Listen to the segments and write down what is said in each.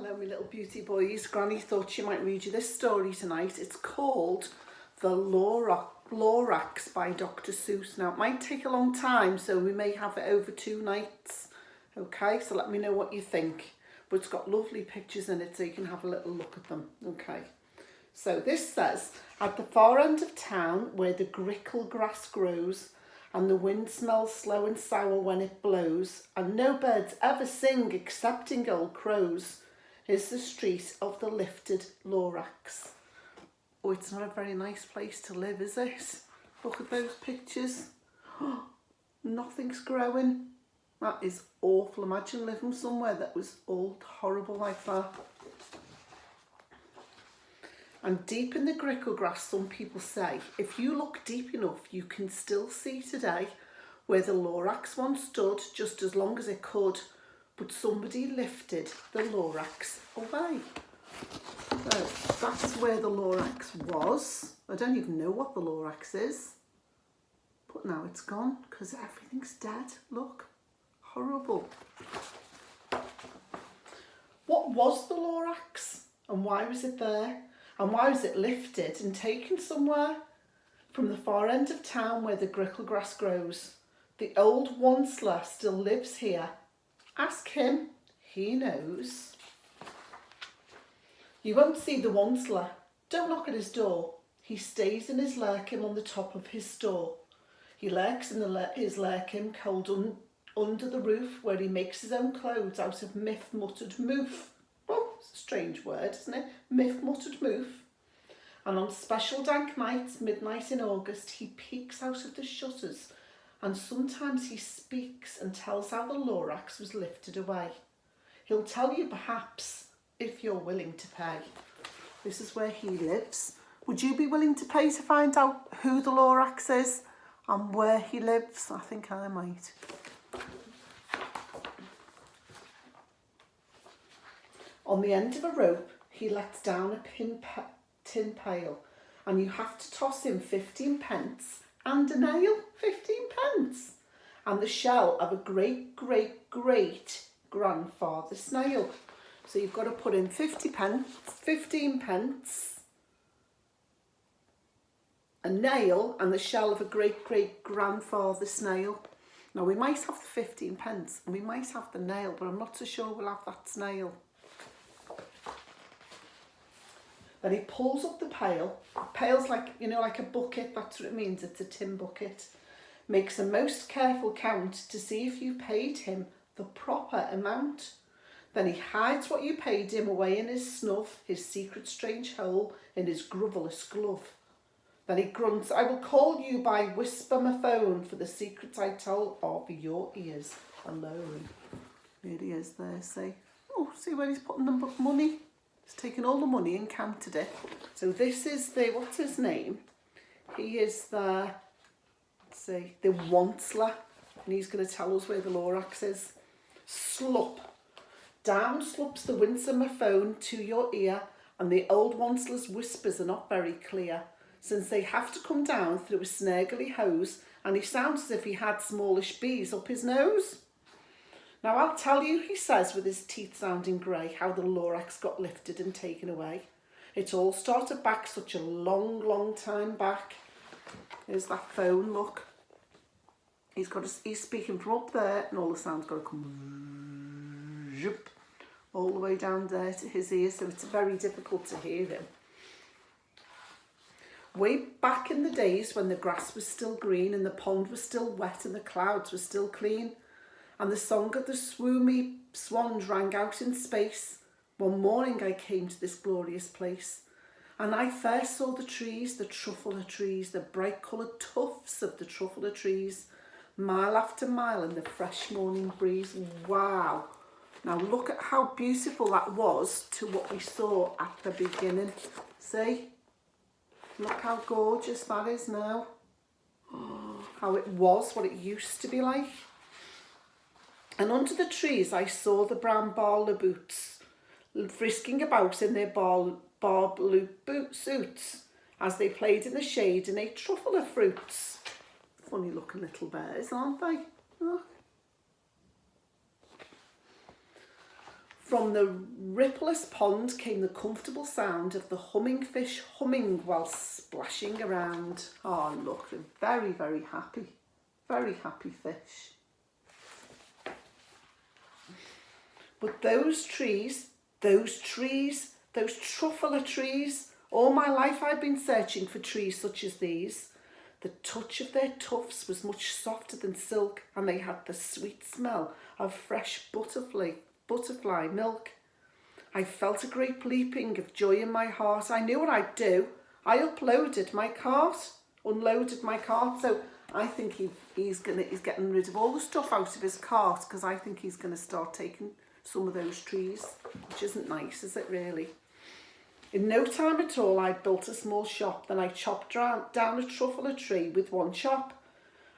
Hello, my little beauty boys. Granny thought she might read you this story tonight. It's called The Lorax by Dr. Seuss. Now, it might take a long time, so we may have it over 2 nights. Okay, so let me know what you think. But it's got lovely pictures in it, so you can have a little look at them. Okay, so this says, at the far end of town, where the grickle grass grows, and the wind smells slow and sour when it blows, and no birds ever sing excepting old crows, is the street of the lifted Lorax. Oh, it's not a very nice place to live, is it? Look at those pictures. Oh, nothing's growing. That is awful. Imagine living somewhere that was all horrible like that. And deep in the grickle grass, some people say, if you look deep enough, you can still see today where the Lorax once stood just as long as it could, but somebody lifted the Lorax away. So that's where the Lorax was. I don't even know what the Lorax is, but now it's gone because everything's dead. Look, horrible. What was the Lorax and why was it there? And why was it lifted and taken somewhere? From the far end of town where the grickle grass grows, the old onceler still lives here. Ask him, he knows. You won't see the onceler. Don't knock at his door. He stays in his lurkin on the top of his store. He lurks in his lurkin cold under the roof where he makes his own clothes out of muttered moof. Oh, it's a strange word, isn't it? Muttered moof. And on special dank nights, midnight in August, he peeks out of the shutters and sometimes he speaks and tells how the Lorax was lifted away. He'll tell you perhaps if you're willing to pay. This is where he lives. Would you be willing to pay to find out who the Lorax is and where he lives? I think I might. On the end of a rope, he lets down a tin pail, and you have to toss him 15 pence and a nail, 15 pence, and the shell of a great grandfather snail. So you've got to put in 15 pence, a nail, and the shell of a great grandfather snail. Now we might have the 15 pence and we might have the nail, but I'm not so sure we'll have that snail. Then he pulls up the pail. Pail's like, you know, like a bucket, that's what it means, it's a tin bucket. Makes a most careful count to see if you paid him the proper amount. Then he hides what you paid him away in his snuff, his secret strange hole in his grovelous glove. Then he grunts, I will call you by whisper my phone, for the secrets I told are for your ears alone. There he is there, see? Oh, see where he's putting the money? He's taken all the money and counted it. So this is the, what's his name? He is the, let's see, the onceler. And he's going to tell us where the Lorax is. Slop. Down slops the winsome phone to your ear, and the old onceler's whispers are not very clear, since they have to come down through a snargly hose, and he sounds as if he had smallish bees up his nose. Now I'll tell you, he says with his teeth sounding grey, how the Lorax got lifted and taken away. It all started back such a long time back. There's that phone, look. He's speaking from up there and all the sound's got to come zhup, all the way down there to his ears, so it's very difficult to hear him. Way back in the days when the grass was still green and the pond was still wet and the clouds were still clean, and the song of the swoomy swans rang out in space, one morning I came to this glorious place, and I first saw the trees, the truffle trees, the bright coloured tufts of the truffle trees, mile after mile in the fresh morning breeze. Wow! Now look at how beautiful that was to what we saw at the beginning. See? Look how gorgeous that is now. Oh, how it was, what it used to be like. And under the trees I saw the brown barlow boots frisking about in their barb loop boot suits as they played in the shade and ate truffle of fruits. Funny looking little bears, aren't they? Look. From the rippleless pond came the comfortable sound of the humming fish humming while splashing around. Oh, look, a very, very happy fish. But those truffula trees, all my life I've been searching for trees such as these. The touch of their tufts was much softer than silk, and they had the sweet smell of fresh butterfly milk. I felt a great leaping of joy in my heart. I knew what I'd do. I unloaded my cart. So I think he's getting rid of all the stuff out of his cart, because I think he's going to start taking some of those trees, which isn't nice, is it really? In no time at all, I built a small shop. Then I chopped down a truffula tree with one chop.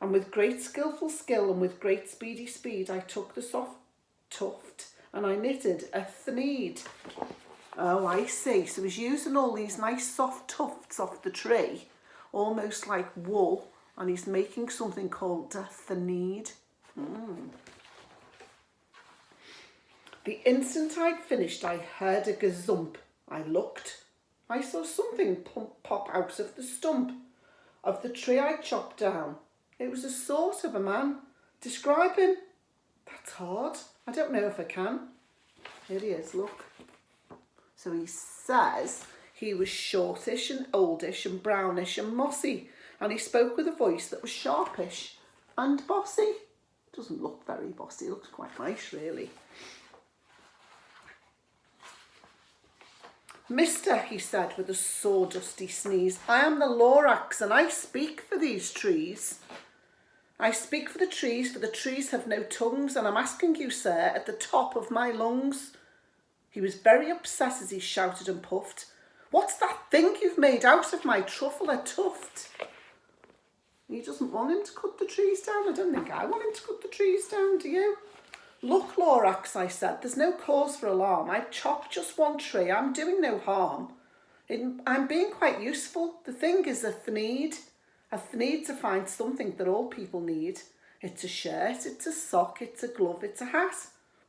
And with great skillful skill and with great speedy speed, I took the soft tuft and I knitted a thneed. Oh, I see. So he's using all these nice soft tufts off the tree, almost like wool, and he's making something called a thneed. The instant I'd finished, I heard a gazump. I looked. I saw something pop out of the stump of the tree I chopped down. It was a sort of a man. Describe him? That's hard. I don't know if I can. Here he is, look. So he says he was shortish and oldish and brownish and mossy, and he spoke with a voice that was sharpish and bossy. Doesn't look very bossy, looks quite nice really. Mister, he said with a sawdusty sneeze, I am the Lorax and I speak for these trees. I speak for the trees have no tongues, and I'm asking you, sir, at the top of my lungs. He was very upset as he shouted and puffed. What's that thing you've made out of my truffula tuft? He doesn't want him to cut the trees down. I don't think I want him to cut the trees down, do you? Look, Lorax, I said, there's no cause for alarm. I chopped just one tree. I'm doing no harm. I'm being quite useful. The thing is a thneed. A thneed to find something that all people need. It's a shirt, it's a sock, it's a glove, it's a hat.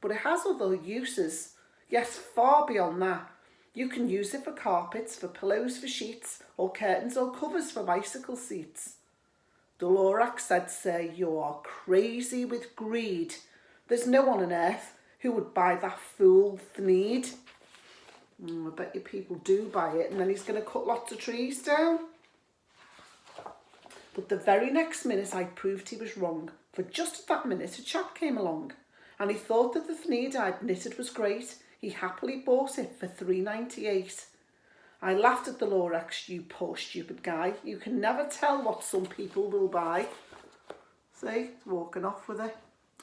But it has other uses. Yes, far beyond that. You can use it for carpets, for pillows, for sheets, or curtains or covers for bicycle seats. The Lorax said, sir, you are crazy with greed. There's no one on earth who would buy that fool thneed. I bet you people do buy it, and then he's going to cut lots of trees down. But the very next minute I proved he was wrong, for just at that minute a chap came along, and he thought that the thneed I'd knitted was great. He happily bought it for $3.98. I laughed at the Lorax. You poor stupid guy. You can never tell what some people will buy. See, he's walking off with it.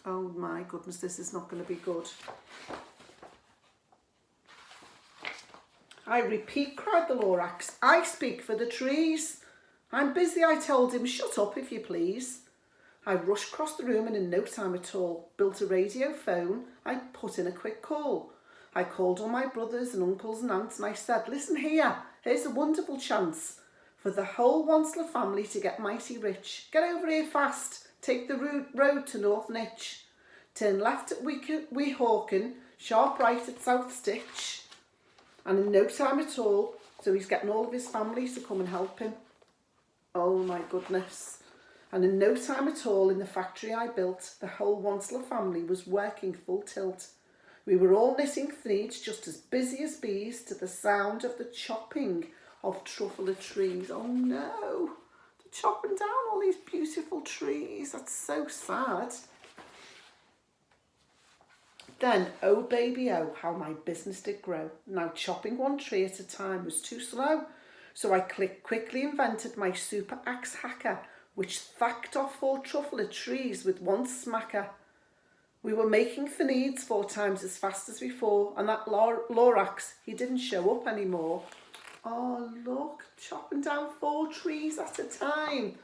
Oh my goodness, this is not going to be good. I repeat, cried the Lorax, I speak for the trees. I'm busy, I told him. Shut up, if you please. I rushed across the room and in no time at all built a radio phone. I put in a quick call. I called all my brothers and uncles and aunts and I said, listen here, here's a wonderful chance for the whole Wansler family to get mighty rich. Get over here fast. Take the road to North Nitch. Turn left at Weehawken, sharp right at South Stitch. And in no time at all, so he's getting all of his family to come and help him. Oh my goodness. And in no time at all, in the factory I built, the whole Wansler family was working full tilt. We were all knitting thneeds, just as busy as bees, to the sound of the chopping of truffula trees. Oh no, they're chopping down all these beautiful trees. That's so sad. Then, oh baby, oh, how my business did grow. Now chopping one tree at a time was too slow. So I quickly invented my super axe hacker, which thacked off 4 truffula trees with one smacker. We were making thneeds 4 times as fast as before, and that Lorax, he didn't show up anymore. Oh look, chopping down 4 trees at a time.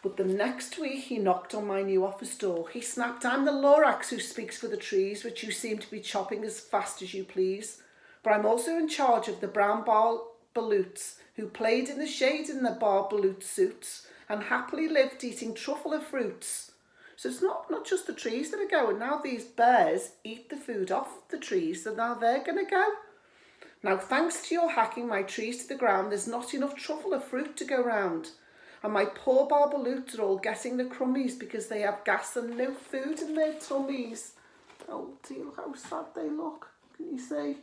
But the next week he knocked on my new office door. He snapped, I'm the Lorax who speaks for the trees, which you seem to be chopping as fast as you please. But I'm also in charge of the brown baloots who played in the shade in their baloot suits and happily lived eating truffula fruits. So it's not just the trees that are going. Now these bears eat the food off the trees, so now they're going to go. Now, thanks to your hacking my trees to the ground, there's not enough truffle or fruit to go round. And my poor barbaloots are all getting the crummies because they have gas and no food in their tummies. Oh dear, look how sad they look. Can you see?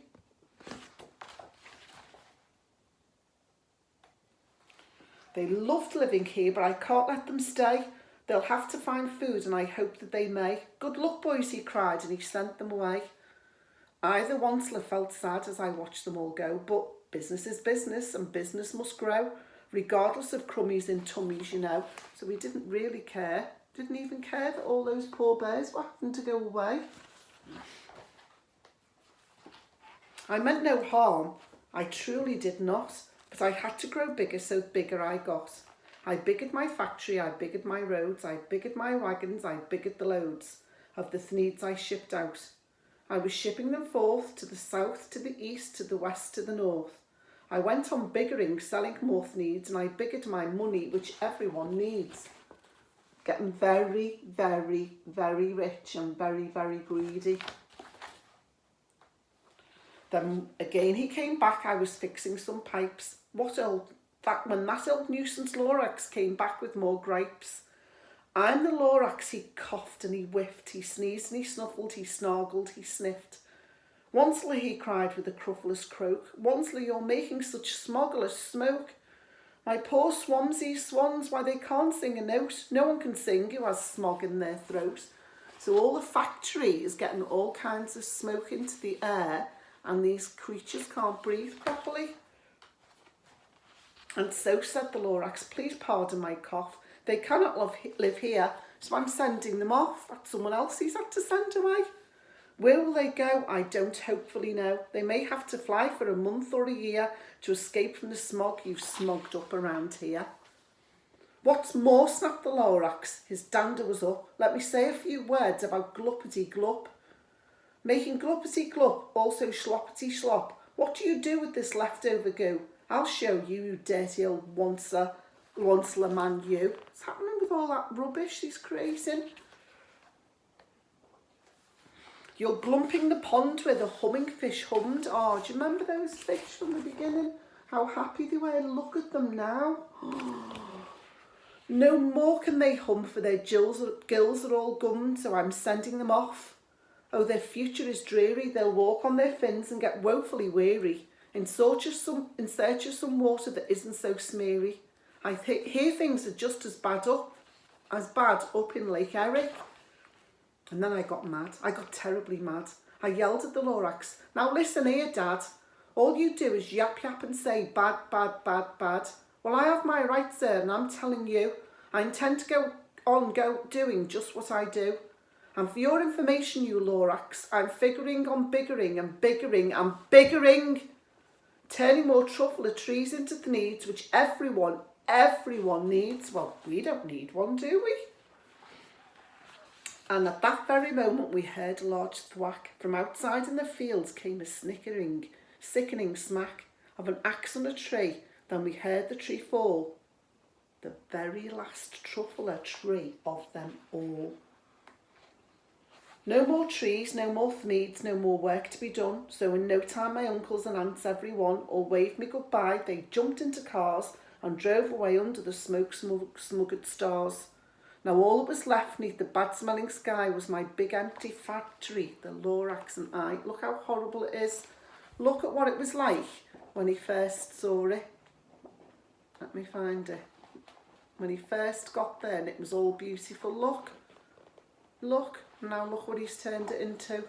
They loved living here, but I can't let them stay. They'll have to find food, and I hope that they may. Good luck, boys, he cried, and he sent them away. I, the onceler, felt sad as I watched them all go, but business is business, and business must grow, regardless of crummies in tummies, you know. So we didn't really care, didn't even care that all those poor bears were having to go away. I meant no harm, I truly did not, but I had to grow bigger, so bigger I got. I biggered my factory, I biggered my roads, I biggered my wagons, I biggered the loads of the thneeds I shipped out. I was shipping them forth to the south, to the east, to the west, to the north. I went on biggering, selling more thneeds, and I biggered my money, which everyone needs. Getting very, very, very rich and very, very greedy. Then again he came back, I was fixing some pipes. When that old nuisance Lorax came back with more gripes. I'm the Lorax, he coughed and he whiffed, he sneezed and he snuffled, he snargled, he sniffed. Onsley, he cried with a cruffless croak, Onsley, you're making such smoggless smoke. My poor Swansea swans, why they can't sing a note. No one can sing who has smog in their throat. So all the factory is getting all kinds of smoke into the air, and these creatures can't breathe properly. And so, said the Lorax, please pardon my cough. They cannot live here, so I'm sending them off. That's someone else he's had to send away. Where will they go? I don't hopefully know. They may have to fly for a month or a year to escape from the smog you've smogged up around here. What's more, snapped the Lorax, his dander was up. Let me say a few words about gluppity glup. Making gluppity glup, also schloppity slop. What do you do with this leftover goo? I'll show you, you dirty old onceler man, you. What's happening with all that rubbish he's creating? You're glumping the pond where the humming fish hummed. Oh, do you remember those fish from the beginning? How happy they were. Look at them now. No more can they hum, for their gills are all gummed, so I'm sending them off. Oh, their future is dreary. They'll walk on their fins and get woefully weary, in search of some water that isn't so smeary. I hear things are just as bad up in Lake Eric. And then I got mad. I got terribly mad. I yelled at the Lorax, now listen here, Dad. All you do is yap yap and say bad, bad, bad, bad. Well, I have my rights, sir, and I'm telling you, I intend to go doing just what I do. And for your information, you Lorax, I'm figuring on biggering and biggering and biggering, turning more truffle of trees into the needs which everyone needs. Well, we don't need one, do we? And at that very moment we heard a large thwack. From outside in the fields came a sickening smack of an axe on a tree. Then we heard the tree fall. The very last truffler tree of them all. No more trees, no more thneeds, no more work to be done. So in no time my uncles and aunts, everyone, all waved me goodbye. They jumped into cars and drove away under the smoke-smuggered stars. Now all that was left neath the bad-smelling sky was my big empty factory, the Lorax and I. Look how horrible it is. Look at what it was like when he first saw it. Let me find it. When he first got there and it was all beautiful. Look. Look. Now look what he's turned it into.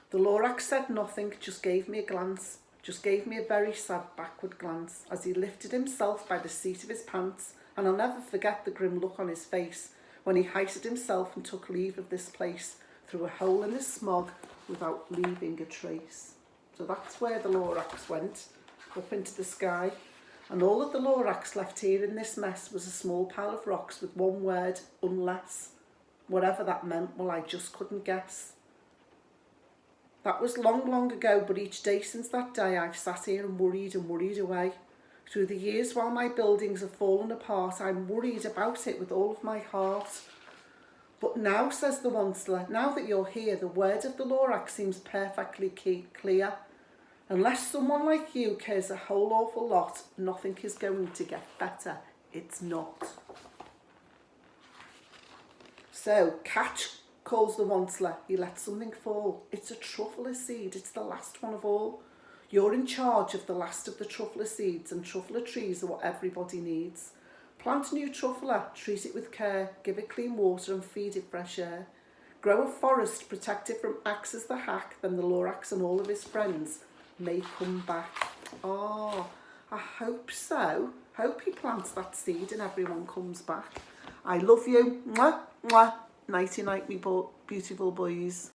The Lorax said nothing, just gave me a glance. Just gave me a very sad backward glance as he lifted himself by the seat of his pants, and I'll never forget the grim look on his face when he heighted himself and took leave of this place through a hole in the smog without leaving a trace. So that's where the Lorax went, up into the sky, and all that the Lorax left here in this mess was a small pile of rocks with one word, unless. Whatever that meant, well, I just couldn't guess. That was long, long ago, but each day since that day I've sat here and worried away. Through the years while my buildings have fallen apart, I'm worried about it with all of my heart. But now, says the Onceler, now that you're here, the word of the Lorax seems perfectly clear. Unless someone like you cares a whole awful lot, nothing is going to get better. It's not. So, catch, calls the Onceler. He lets something fall. It's a truffler seed. It's the last one of all. You're in charge of the last of the truffler seeds, and truffler trees are what everybody needs. Plant a new truffler, treat it with care, give it clean water and feed it fresh air. Grow a forest, protect it from axes the hack, then the Lorax and all of his friends may come back. Oh, I hope so. Hope he plants that seed and everyone comes back. I love you. Mwah, mwah. Nighty night, me beautiful boys.